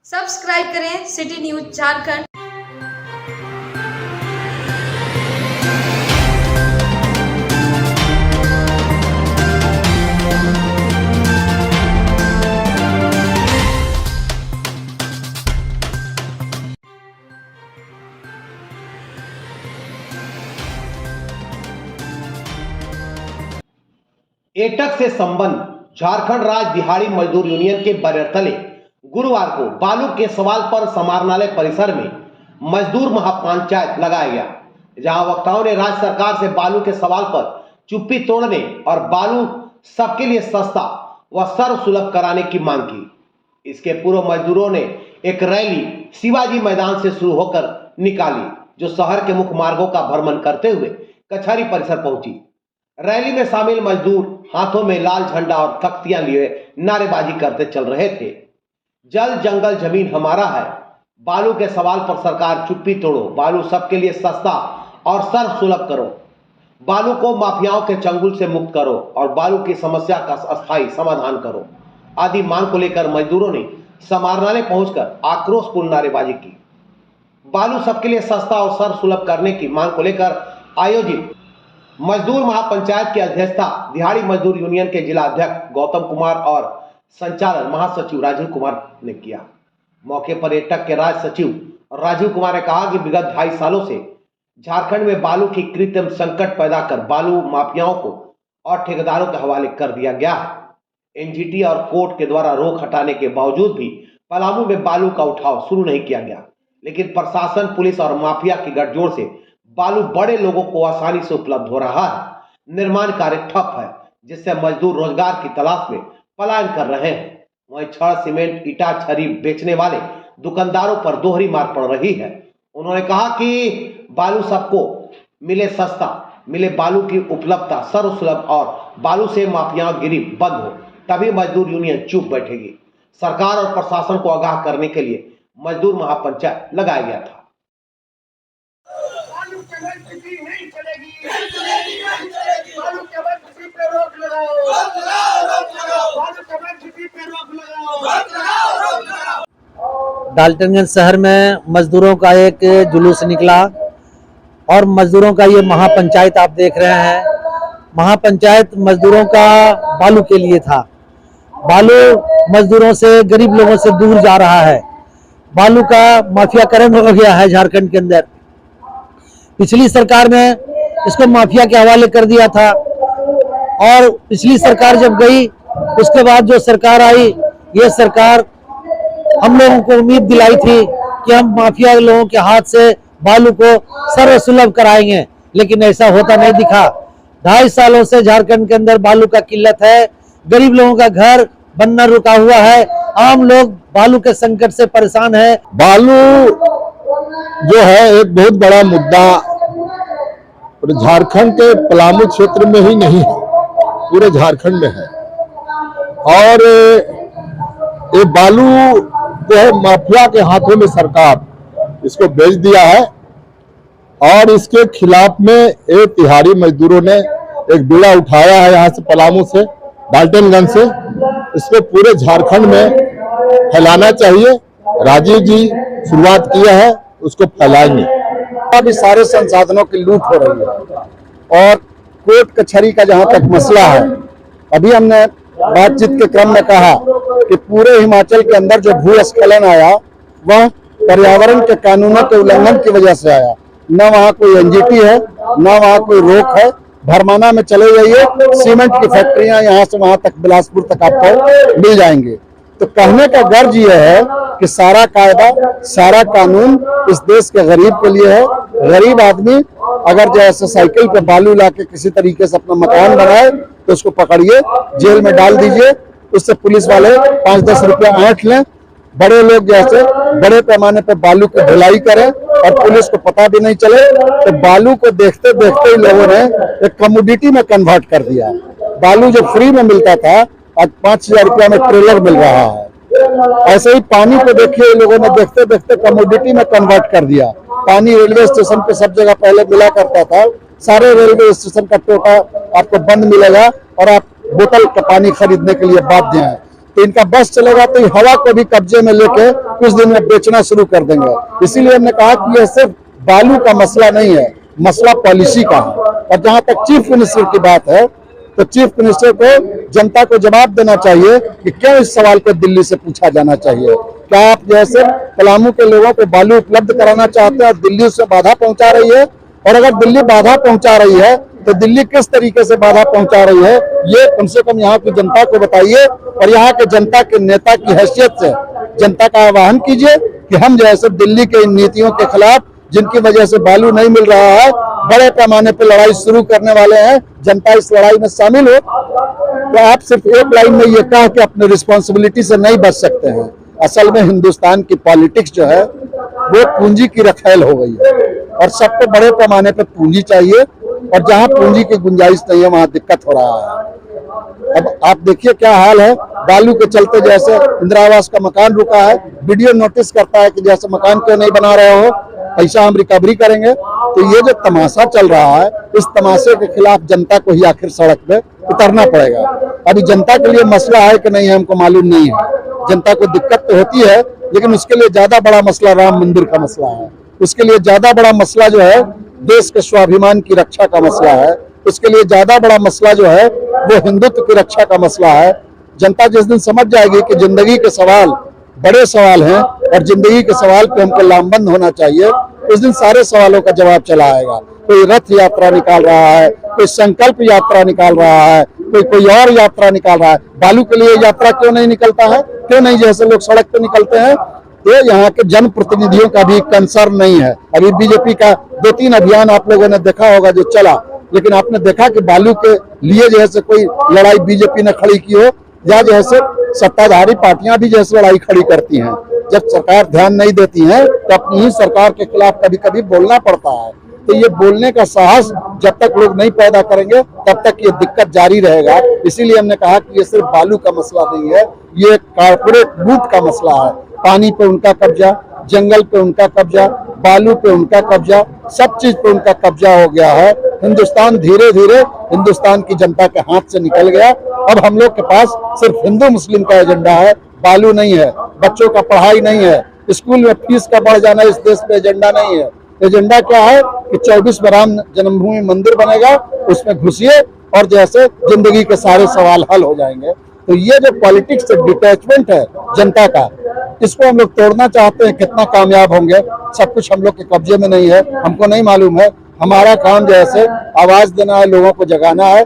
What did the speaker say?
Subscribe करें city news Jharkhand. AITUC से संबंध झारखंड राज्य दिहाड़ी मजदूर यूनियन के बैनर तले गुरुवार को बालू के सवाल पर समाहरणालय परिसर में मजदूर महापंचायत लगाया गया, जहां वक्ताओं ने राज्य सरकार से बालू के सवाल पर चुप्पी तोड़ने और बालू सबके लिए सस्ता व सर्वसुलभ कराने की मांग की। इसके पूर्व मजदूरों ने एक रैली शिवाजी मैदान से शुरू होकर निकाली, जो शहर के मुख्य मार्गों का भ्रमण करते हुए कचहरी परिसर पहुंची। रैली में शामिल मजदूर हाथों में लाल झंडा और तख्तियां लिए नारेबाजी करते चल रहे थे। जल जंगल जमीन हमारा है, बालू के सवाल पर सरकार चुप्पी तोड़ो, बालू सबके लिए सस्ता और सर्वसुलभ करो, बालू को माफियाओं के चंगुल से मुक्त करो और बालू की समस्या का अस्थायी समाधान करो आदि मांग को लेकर मजदूरों ने समाहरणालय पहुंचकर आक्रोशपूर्ण नारेबाजी की। बालू सबके लिए सस्ता और सर्वसुलभ करने की मांग को लेकर आयोजित मजदूर महापंचायत की अध्यक्षता दिहाड़ी मजदूर यूनियन के जिला अध्यक्ष गौतम कुमार और संचालक महासचिव राजीव कुमार ने किया। मौके पर एटक के राज्य सचिव राजीव कुमार ने कहा कि विगत 2.5 सालों से झारखंड में बालू की कृत्रिम संकट पैदा कर बालू माफियाओं को और ठेकेदारों के हवाले कर दिया गया है। एनजीटी और कोर्ट के द्वारा रोक हटाने के बावजूद भी पलामू में बालू का उठाव शुरू नहीं किया गया, लेकिन प्रशासन, पुलिस और माफिया की गठजोड़ से बालू बड़े लोगों को आसानी से उपलब्ध हो रहा है। निर्माण कार्य ठप है, जिससे मजदूर रोजगार की तलाश में पलायन कर रहे हैं। वहीं छड़, सीमेंट, ईटा, छरी बेचने वाले दुकानदारों पर दोहरी मार पड़ रही है। उन्होंने कहा कि बालू सबको मिले, सस्ता मिले, बालू की उपलब्धता सर्वसुलभ और बालू से माफियागिरी बंद हो, तभी मजदूर यूनियन चुप बैठेगी। सरकार और प्रशासन को आगाह करने के लिए मजदूर महापंचायत लगाया गया था। नहीं चलेगी, बालू के बाद किसी पे रोक लगाओ, बालू के बाद किसी पे रोक लगाओ। डाल्टनगंज शहर में मजदूरों का एक जुलूस निकला और मजदूरों का ये महापंचायत आप देख रहे हैं। महापंचायत मजदूरों का बालू के लिए था। बालू मजदूरों से, गरीब लोगों से दूर जा रहा है। बालू का माफियाकरण हो गया है झारखंड के अंदर। पिछली सरकार ने इसको माफिया के हवाले कर दिया था और पिछली सरकार जब गई, उसके बाद जो सरकार आई, ये सरकार हम लोगों को उम्मीद दिलाई थी कि हम माफिया लोगों के हाथ से बालू को सर्वसुलभ कराएंगे, लेकिन ऐसा होता नहीं दिखा। 2.5 सालों से झारखंड के अंदर बालू का किल्लत है। गरीब लोगों का घर बनना रुका हुआ है। आम लोग बालू के संकट से परेशान है। बालू जो है एक बहुत बड़ा मुद्दा झारखंड के पलामू क्षेत्र में ही नहीं है, पूरे झारखंड में है। और ये बालू जो है माफिया के हाथों में सरकार इसको बेच दिया है और इसके खिलाफ में एक तिहाड़ी मजदूरों ने एक बिला उठाया है यहाँ से, पलामू से, डाल्टनगंज से। इसको पूरे झारखंड में फैलाना चाहिए। राजीव जी शुरुआत किया है, उसको फैलाएंगे। अभी सारे संसाधनों की लूट हो रही है और कोर्ट कचहरी का जहां तक मसला है, अभी हमने बातचीत के क्रम में कहा कि पूरे हिमाचल के अंदर जो भूस्खलन आया वह पर्यावरण के कानूनों के उल्लंघन की वजह से आया। न वहाँ कोई एनजीटी है, न वहाँ कोई रोक है। भरमाना में चले जाइए, सीमेंट की फैक्ट्रियां यहाँ से वहां तक, बिलासपुर तक आपको मिल जाएंगे। तो कहने का गर्ज ये है कि सारा कायदा, सारा कानून इस देश के गरीब के लिए है। गरीब आदमी अगर जैसे साइकिल पे बालू लाके किसी तरीके से अपना मकान बनाए तो उसको पकड़िए, जेल में डाल दीजिए, उससे पुलिस वाले 5-10 रुपया ऐंठ लें। बड़े लोग जैसे बड़े पैमाने पे बालू की ढुलाई करें और पुलिस को पता भी नहीं चले, तो बालू को देखते देखते ही लोगों ने एक कमोडिटी में कन्वर्ट कर दिया। बालू जो फ्री में मिलता था, आज 5,000 रुपया में ट्रेलर मिल रहा है। ऐसे ही पानी को देखिए, लोगों ने देखते देखते कमोडिटी में कन्वर्ट कर दिया। पानी रेलवे स्टेशन पे सब जगह पहले मिला करता था, सारे रेलवे स्टेशन का टोटा आपको बंद मिलेगा और आप बोतल का पानी खरीदने के लिए बाध्य हैं। तो इनका बस चलेगा तो हवा को भी कब्जे में लेके कुछ दिन में बेचना शुरू कर देंगे। इसीलिए हमने कहा कि यह सिर्फ बालू का मसला नहीं है, मसला पॉलिसी का है। और जहां तक चीफ मिनिस्टर की बात है, तो चीफ मिनिस्टर को जनता को जवाब देना चाहिए कि क्यों इस सवाल को दिल्ली से पूछा जाना चाहिए। क्या आप जैसे पलामू के लोगों को बालू उपलब्ध कराना चाहते हैं और दिल्ली उससे बाधा पहुंचा रही है? और अगर दिल्ली बाधा पहुंचा रही है तो दिल्ली किस तरीके से बाधा पहुंचा रही है, ये कम से कम यहाँ की जनता को बताइए। और यहाँ के जनता के नेता की हैसियत से जनता का आह्वान कीजिए कि हम जैसे दिल्ली के इन नीतियों के खिलाफ, जिनकी वजह से बालू नहीं मिल रहा है, बड़े पैमाने पर लड़ाई शुरू करने वाले हैं। जनता इस लड़ाई में शामिल हो। तो आप सिर्फ एक लाइन में ये कह के अपने रिस्पॉन्सिबिलिटी से नहीं बच सकते हैं। असल में हिंदुस्तान की पॉलिटिक्स जो है वो पूंजी की रखेल हो गई है और सबको बड़े पैमाने पर पूंजी चाहिए, और जहां पूंजी की गुंजाइश नहीं है वहां दिक्कत हो रहा है। अब आप देखिए क्या हाल है, बालू के चलते जैसे इंदिरा आवास का मकान रुका है, वीडियो नोटिस करता है कि जैसे मकान क्यों नहीं बना रहे हो, पैसा हम रिकवरी करेंगे। तो ये जो तमाशा चल रहा है, इस तमाशे के खिलाफ जनता को ही आखिर सड़क पे उतरना पड़ेगा। अभी जनता के लिए मसला है कि नहीं हमको मालूम नहीं है। जनता को दिक्कत तो होती है, लेकिन उसके लिए ज्यादा बड़ा मसला राम मंदिर का मसला है। उसके लिए ज्यादा बड़ा मसला जो है देश के स्वाभिमान की रक्षा का मसला है। उसके लिए ज्यादा बड़ा मसला जो है वो हिंदुत्व की रक्षा का मसला है। जनता जिस दिन समझ जाएगी कि जिंदगी के सवाल बड़े सवाल हैं और जिंदगी के सवाल पे हमको लामबंद होना चाहिए, उस दिन सारे सवालों का जवाब चला आएगा। कोई रथ यात्रा निकाल रहा है, कोई संकल्प यात्रा निकाल रहा है, कोई और यात्रा निकाल रहा है। बालू के लिए यात्रा क्यों नहीं निकलता है? क्यों नहीं जैसे लोग सड़क पे निकलते हैं? ये यहाँ के जनप्रतिनिधियों का भी कंसर्न नहीं है। अभी बीजेपी का 2-3 अभियान आप लोगों ने देखा होगा जो चला, लेकिन आपने देखा कि बालू के लिए जैसे कोई लड़ाई बीजेपी ने खड़ी की हो, या जैसे सत्ताधारी पार्टियां भी जैसे लड़ाई खड़ी करती हैं। जब सरकार ध्यान नहीं देती है तो अपनी ही सरकार के खिलाफ कभी कभी बोलना पड़ता है। तो ये बोलने का साहस जब तक लोग नहीं पैदा करेंगे तब तक ये दिक्कत जारी रहेगा। इसीलिए हमने कहा कि ये सिर्फ बालू का मसला नहीं है, ये कारपोरेट लूट का मसला है। पानी पे उनका कब्जा, जंगल पे उनका कब्जा, बालू पे उनका कब्जा, सब चीज पे उनका कब्जा हो गया है। हिंदुस्तान धीरे धीरे हिंदुस्तान की जनता के हाथ से निकल गया। अब हम लोग के पास सिर्फ हिंदू मुस्लिम का एजेंडा है, बालू नहीं है। बच्चों का पढ़ाई नहीं है, स्कूल में फीस का बढ़ जाना इस देश में एजेंडा नहीं है। एजेंडा क्या है कि 24 में राम जन्मभूमि मंदिर बनेगा, उसमें घुसिए और जैसे जिंदगी के सारे सवाल हल हो जाएंगे। तो ये जो पॉलिटिक्स से डिटैचमेंट है जनता का, इसको हम लोग तोड़ना चाहते हैं। कितना कामयाब होंगे, सब कुछ हम लोग के कब्जे में नहीं है, हमको नहीं मालूम है। हमारा काम जैसे आवाज देना है, लोगों को जगाना है।